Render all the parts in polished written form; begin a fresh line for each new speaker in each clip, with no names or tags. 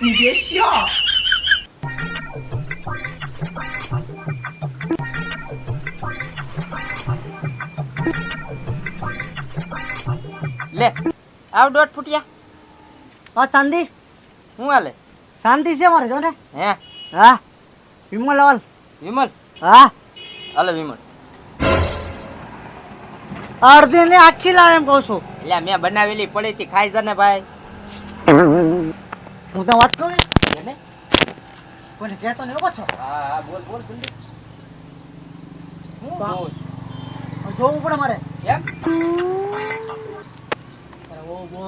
你别笑。
લે આવ દોઢ ફૂટિયા
હા ચાંદી
હું હાલે
શાંતિ છે મારે જો ને
હે
હા વિમલ લાલ
વિમલ
હા
હાલે વિમલ
અડધી ને આખી લાવ એમ કહું છું
એટલે મેં બનાવેલી પડી હતી ખાઈ જા ને ભાઈ
હું તો વાત કરું
એને
કોઈને કહેતો નહીં પાછો
હા હા બોલ બોલ જલ્દી હું બોલ
જોવું પડે મારે
કેમ
ઓ બો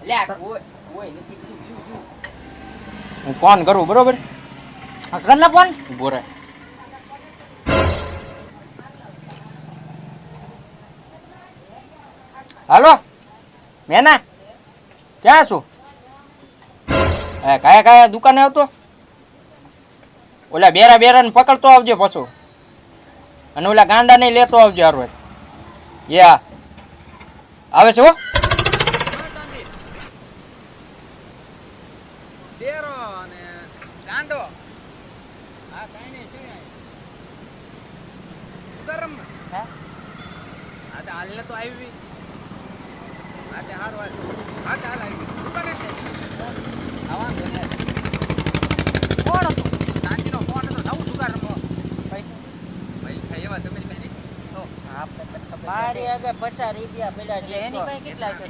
લે કોઈ નથી હું ફોન કરું બરોબર
આ કરના ફોન
ઉભો રહે હાલો મેના ક્યાં છો કયા કયા દુકાને આવતો ઓલા બેરા બેરા ને પકડતો આવજો પાછો અને ઓલા ગાંડા ને લેતો આવજો હારો યા આવે છે હો
બેરો અને ગાંડો હા કઈ નહીં શું ગરમ
હે
હા તો હાલને તો આવી હા તે હાર હાલ હા તે હાલ આવી દુકાને આવવાનું ને કોણ હતું શાંતિનો ફોન હતો નવું દુકાન રમો પૈસા એવા તમે કઈ નહીં તો
મારી આગળ 50 રૂપિયા પડ્યા છે એની પાસે કેટલા છે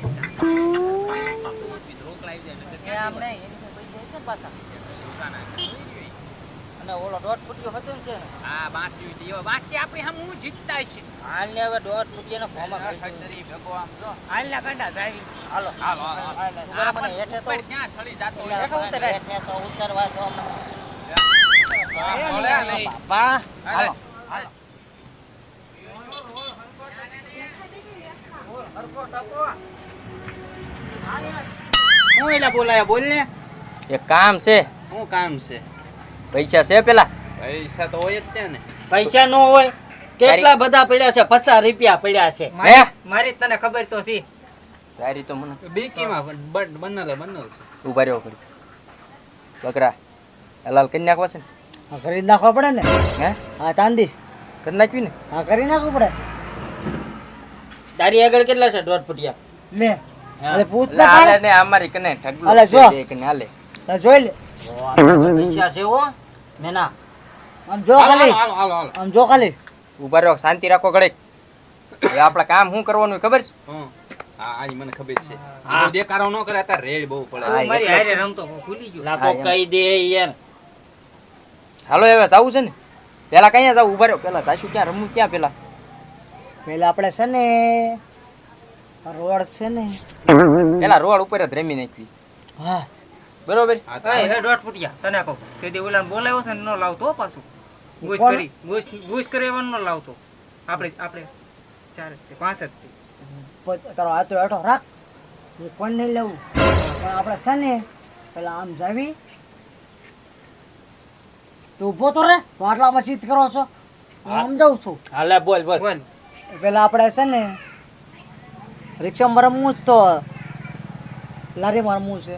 રોકડા આવી જાય
એ આમ નહીં એની પાસે પૈસા છે ને પાછા
દુકાન
અને ઓલો દોઢ ફૂટ્યો હતો ને છે ને
હા બાકી દીવો બાકી આપણે હમ હું જીતતા છે
હાલ ને હવે દોઢ ફૂટિયાનો ફોમાં
ખતરી ભેગો આમ જો
હાલના ગાંડા જાય હાલો
હાલો હાલો
મને હેઠે તો
ક્યાં ચડી જાતો
હેઠે ઉતરે હેઠે તો ઉતરવા દો
બોલે નહીં
બાપા હાલો
હાલો હું એલા બોલાયા બોલ ને
એક કામ છે
શું કામ છે
પૈસા છે પેલા
પૈસા તો હોય જ ત્યાં ને
પૈસા નો હોય કેટલા બધા પડ્યા છે 50 રૂપિયા પડ્યા છે
હે
મારી તને ખબર તો છે
તારી તો મને
બીકીમાં બનલ છે
ઉભા રહ્યો પડી બકરા હલાલ કરી નાખવા છે ને
હા કરી નાખવા પડે ને
હે
હા ચાંદી
કરી નાખવી ને
હા કરી નાખવું પડે
તારી આગળ કેટલા છે દોઢ ફૂટિયા
લે
હા.
અરે પૂછ
એટલે
તો
હાલે
ખરા.
ને અમારી કને ઠગલો
હાલે
છે
જો.
બે કને હાલે
હા, જોઈ લે
પૈસા છે હો મેના
આમ જો ખાલી
હાલો હાલો હાલો
આમ જો ખાલી
ઉભા રહ્યો શાંતિ રાખો ઘડીક હવે આપણા કામ શું કરવાનું હોય ખબર છે
હા હા આજ મને ખબર છે બહુ દેખાડો ન કરે તાર રેડ બહુ પડે
હા,
મારી
એટલે-
હારે રમતો ભૂલી ગયો લાગો
હા, એમ.
કહી દે યાર
હાલો હવે જવું છે ને પેલા કયા જવું ઉભા રહ્યો પેલા જાશું ક્યાં રમવું ક્યાં પેલા
પેલા આપણે છે ને રોડ છે ને
પેલા રોડ ઉપર જ રમી નાખવી
હા
બરોબર
હા તો
એ દોઢ ફૂટિયા તને કહું તે દે ઓલા બોલાવ્યો છે ને નો લાવતો હો પાછું ગુસ
કોણ?
કરી ગુસ કરે એવો નો લાવતો આપણે ચાર કે પાંચ જ તે.
તારો હાથ હેઠો રાખ એ કોણ નહીં લેવું પણ આપણે છે ને પેલા આમ જાવી તું ઊભો તો રે હું આટલામાં સીધ કરો છો હું આમ જાઉં છું
હાલે બોલ બોલ
પેલા આપણે છે ને રિક્ષામાં રમવું જ તો લારીમાં રમવું છે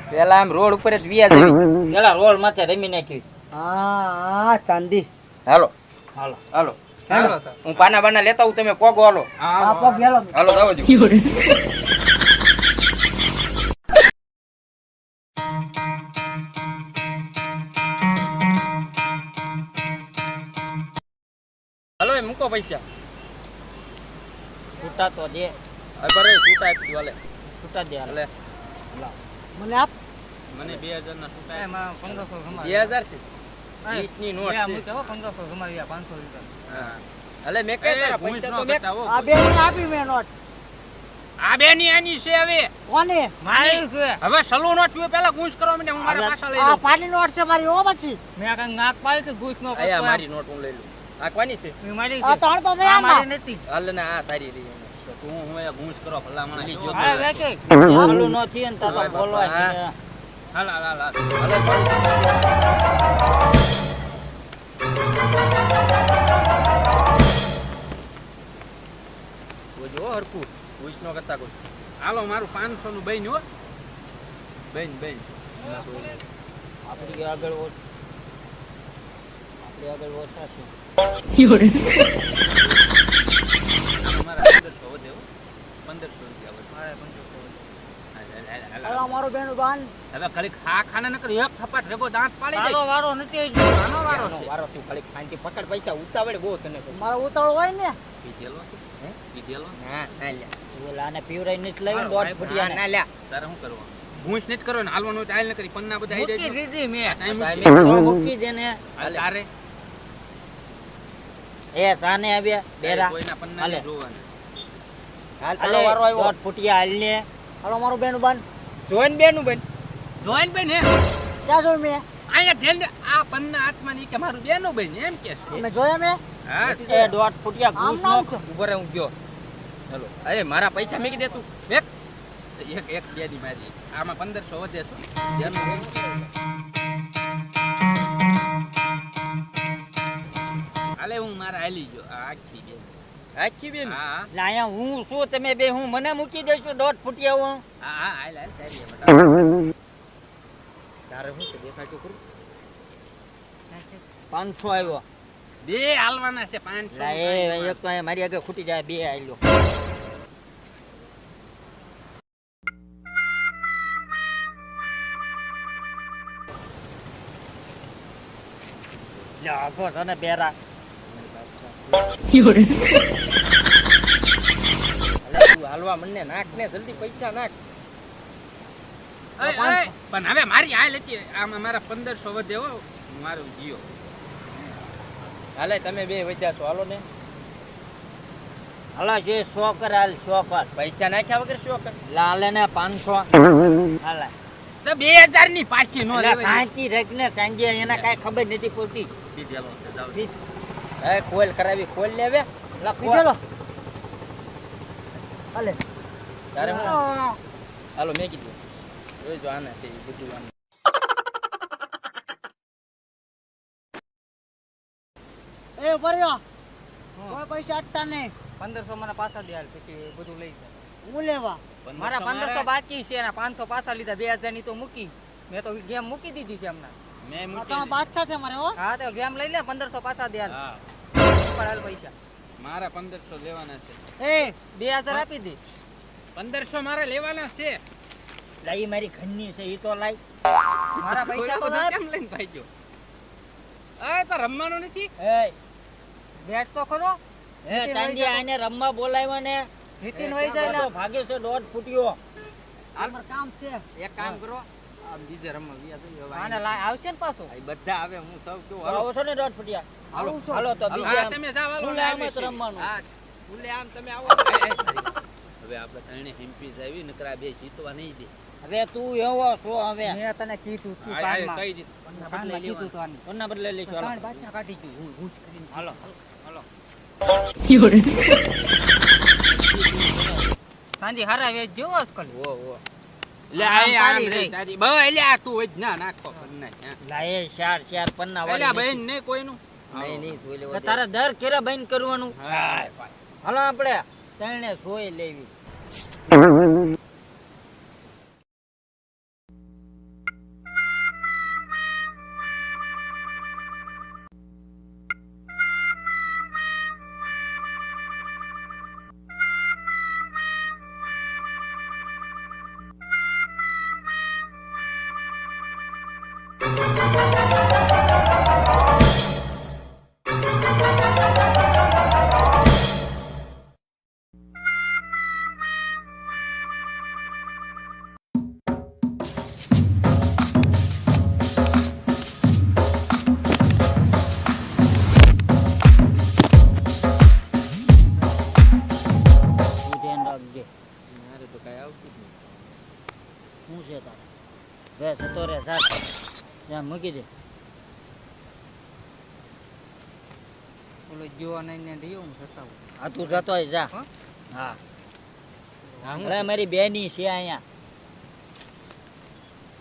પેલા આમ રોડ ઉપર જ વિયા જવી
પેલા રોડ માથે રમી નાખ્યું
હા હા ચાંદી
હાલો
હાલો
હાલો
હાલો તો.
હું પાના બાના લેતા હું તમે પોગો હાલો
આ પગ ગેલો
હાલો જાવ જો હાલો એ મૂકો પૈસા
છૂટા તો દે
અરે છૂટા આપી દો હાલે
છૂટા દે હાલે
હાલે
મને આપ
મને 2000 ના છૂટા
એમાં 1500
2000 છે 20 ની નોટ છે
1500 ગમાવ્યા 500 રૂપિયા
હા હાલે મેં કઈ તારા પૈસા તો મેં
આ બે ની આપી મેં નોટ
આ બે ની આની છે હવે
કોને
મારી કે
હવે સલુ નો થયો પેલા ગુંજ કરવા મને હું મારા પાછા લઈ
આ
લઉં
પાની નોટ છે મારી ઓ પછી
મેં કઈ નાક પાય કે ગુસ નો
આયા મારી નોટ હું લઈ લઉં આ કોની છે
મારી
આ ત્રણ તો થયા
મારી
આમાં
નથી
હાલ ને આ તારી રહી
તું હું એ ગુંજ કરો ભલા મને
લીજો.
હા વે કે ચાલુ નો થી ને તાતો
ઓય બાપા.
બોલવા
હા.
છે.
હાલ હાલ હાલ હાલ.
હાલે જો હરકું પૂછ નો કરતા કોઈ
હાલો મારું 500 નું બહેન હો બહેન બહેન
આપણી આગળ ઓછા છે.
અમારા 1500 વધે હો. 1500 રૂપિયા વધે.
મારે 1500
હાલો અમારો બેન બાન
હવે ખાલી ખાના નકર એક થપાટ રેગો દાંત પાડી દે.
આનો વારો નથી હજુ.
આનો વારો છે.
વારો તું ખાલી શાંતિ પકડ, પૈસા ઉતાવળે બહુ તને પછી.
મારો ઉતાવળ હોય ને
પીધેલો છે?
હે?
પીધેલો?
ના ના લે ઓલાને પીવરાઈ નથી લાવ્યો દોઢ ફૂટિયા ના લે
તારે શું કરવાનું? ભૂંસ નથી કરવાનું, હાલવાનું હોય તો હાલ ન કરી, પન્ના બધા આઈ
મૂકી
જાય.
દીધી મેં.
મૂકી દે ને.
તારે
એ સાને આવ્યા બેરા
કોઈના પન્ના
હાલે.
નહીં જોવાના.
હાલ તારો વારો આવ્યો દોઢ ફૂટિયા હાલ ને
હાલો અમારો બેન બાન
જોઈન બેનું બેન
જોઈન બેન હે?
ક્યાં જોયું મેં
અહીંયા ઢેલ દે. આ પન્ના હાથમાં ની કે મારું બેનો બેન એમ કે છે.
તમે જોયા મેં
હા
એ દોઢ ફૂટિયા
આમ
ઘૂસ
નામ
નો
છો.
ઉભો રહે હું ગયો ચલો એ મારા પૈસા મૂકી દે તું
એક એક બે ની મારી આમાં 1500 વધે છે. બેનો બેન. હાલે હું મારા હાલી ગયો. આ આખી બેન.
આખી બેન
હા
એટલે અહીંયા હું શું તમે બે હું મને મૂકી દેશો દોઢ ફૂટિયા હું
હા હા હાલ હાલ તારી એમાં.
તારે શું છે દેખાતું ખરું 500 આવ્યો
બે હાલવાના છે 500.
લા એ એક તો અહીંયા મારી આગળ ખૂટી જાય બે આલ્યો આગો છે ને બેરા અલે તું હાલવા મને નાખ ને જલ્દી પૈસા નાખ
પણ હવે મારી હાલ હતી આમાં મારા 1500 વધે હો મારું જીઓ.
હાલે તમે બે વધ્યા છો હાલો ને હાલો જે 100 કર હાલ 100 કર પૈસા નાખ્યા વગર 100 કર લાલે ને 500 હાલે
તો 2000 ની પાછી નો
એટલે
લેવાય.
સાચી રેક ને સાંજે એને કાઈ ખબર નથી પડતી
પીધેલો છે, જાઓ.
એ ખોલ કરાવી ખોલ લેવે
પીધેલો હાલે
તારે હું હાલો મેં કીધું જોઈજો આના છે ઈ બધું આનું.
એ ભર્યો કોઈ પૈસા અટતા નહીં
1500 મને પાછા દે હાલ, પછી બધું લઈ જા.
હું લેવા
મારા 1500 બાકી છે અને 500 પાછા લીધા. 2000 ની તો મૂકી. મેં તો ગેમ મૂકી દીધી છે હમણાં.
મેં
આ
મૂકી
તો બાદશાહ છે મારે હો
હા તો ગેમ લઈ લે, 1500 પાછા દે હાલ.
હા
પણ હાલ પૈસા
મારા 1500 લેવાના છે.
એ 2000 આપી દે.
1500 મારા લેવાના છે.
લાઈ મારી ઘરની છે ઈ તો લાઈ
મારા પૈસા તો
બધું
દે.
કેમ લઈને ભાઈ ગયો? અય પણ રમવાનું નથી.
એ
બેટ તો ખરો.
એ ચાંદી આને રમવા બોલાવ્યો ને
જીતીને વહી જાય
તો
લા.
ભાગે છે દોઢ ફૂટ્યો
અમારે કામ છે
એક કામ કરો આ બીજે રમવા ગયા તો હવે
આને આવશે ને પાછો.
આ બધા આવે હું સૌ કેવું
તો આવો છો ને દોઢ ફૂટ્યા
આવું છું.
હાલો તો
હા
બીજા
તમે જાવ હાલો
ખુલ્લે
ને
આમ જ
આવી
રમવાનું.
હા ખુલ્લે આમ તમે આવો હવે આપણે ત્રણે હિમ્પી જાવી નકરા બે જીતવા નહીં દે.
હવે તું એવો છો હવે
મેં તને કીધું તું
આ
કાનમાં.
કઈ દીધું
કાનમાં કીધું તું આને.
કોના બદલે લઈશું
કાન
હાલો
બાદશાહ કાઢી ગયું. હું હું જ કરીને.
હાલો હાલો
સાંજે હારા વેચ જેવો જ કર.
ઓ ઓ
લે
આમ
આ
તારી
આમ
રહી.
તારી બસ એટલે આ તું જ ના નાખો પણ ના
લાયે ચાર ચાર પન્ના
એટલે
વાળી
બેન ને કોઈનું
નહીં નહીં સોય લેવા તારે દર કેરે બંધ કરવાનું
હા
હાલો આપણે તને સોય લેવી તું ધ્યાન રાખજે
મારે તો કઈ આવતું જ નહીં.
શું છે તારે વે સતો રે જા ત્યાં મૂકી દે
ઓલો જોવા નહીં ને દિયો હું સતાવું.
આ તું જતો હોય જા
હા?
હા
હા, હું
અરે મારી બેની છે અહીંયા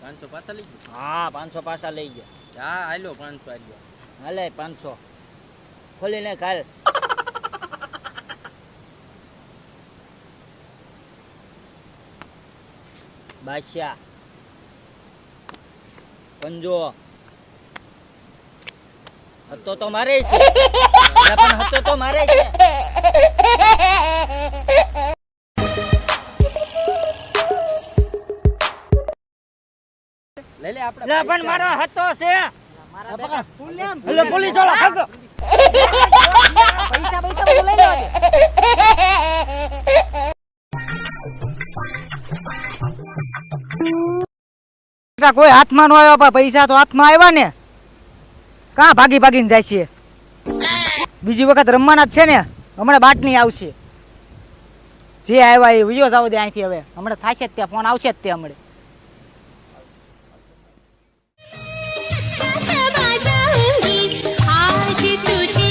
500 પાછા લઈ ગયો.
હા 500 પાછા લઈ ગયા
હા હાલો 500 આલ્યો.
હાલે 500 ખોલીને કાલ બાદશાહ
પંજો હતો તો મારે છે એટલે પણ હતો તો મારે છે
લઈ લે આપણે
એટલે પણ મારો હતો છે
આ બકા, તું લે આમ.
એટલે પોલીસ વાળા ભાગો
પૈસા પૈસા બધું લઈ લેવા દે. કોઈ હાથમાં નો આવ્યા, પૈસા તો હાથમાં આવ્યા ને. કાં ભાગી ભાગીને જાય છે? બીજી વખત રમવાના જ છે ને, હમણાં બાટલી આવશે. જે આવ્યા એ વિયો જાવ દે અહીંથી. હવે હમણાં થશે જ, ત્યાં ફોન આવશે જ તે હમણાં.
बाजाऊंगी आज तुझे